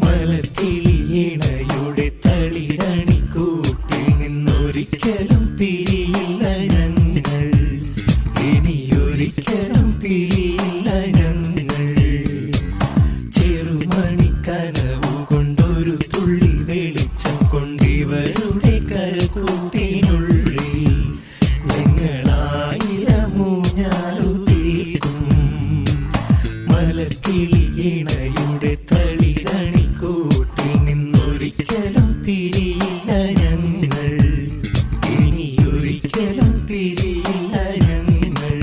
മലർക്കിളിയിണയുടെ തളിരണിക്കൂട്ടിൽ നിന്നൊരിക്കലും പിരിയില്ല ഞങ്ങൾ, ഇനിയൊരിക്കലും പിരിയില്ല ഞങ്ങൾ. ചെറുമണിക്കനവു കൊണ്ടൊരു തുള്ളി വെളിച്ചം കൊണ്ടിവരുടെ കരക്കൂട്ടിനുള്ളിൽ ഞങ്ങളായിരമൂഞ്ഞാലു തീർക്കും. മലർക്കിളിയിണയുടെ തളിരണിക്കൂട്ടിൽ നിന്നൊരിക്കലും പിരിയില്ല ഞങ്ങൾ, ഇനിയൊരിക്കലും പിരിയില്ല ഞങ്ങൾ.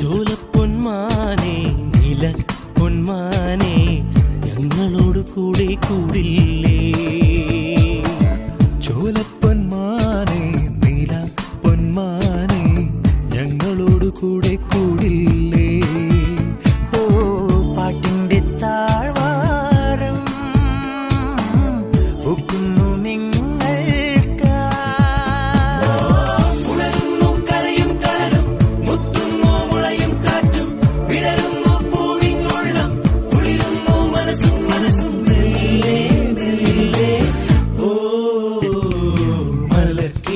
ചോലപ്പൊന്മാനെ നില പൊന്മാനെ ഞങ്ങളോട് കൂടെ കൂടില്ലേ. ചോലപ്പൊന്മാനെ നില പൊന്മാനെ ഞങ്ങളോട് കൂടെ കൂടില്ലേ. ഓ പാട്ടിന്റെ താഴ്വാരം ഒക്കുന്നു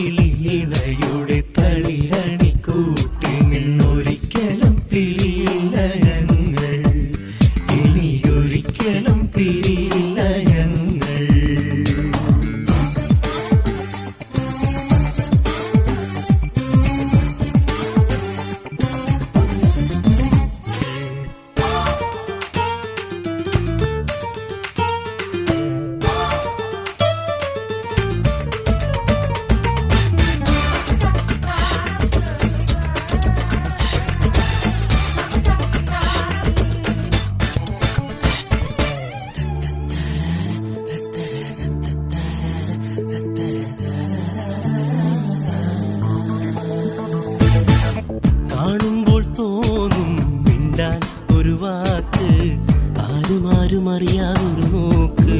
മലർക്കിളിയിണയുടെ തളിരണിക്കൂട്ടിൽ നിന്നൊരിക്കലും പിരിയില്ല ഞങ്ങൾ, ഇനിയൊരിക്കലും പിരിയില്ല ഞങ്ങൾ. കാണുമ്പോൾ തോന്നും മിണ്ടാൻ ഒരു വാക്ക്, ആരും അറിയാതൊരു നോക്ക്.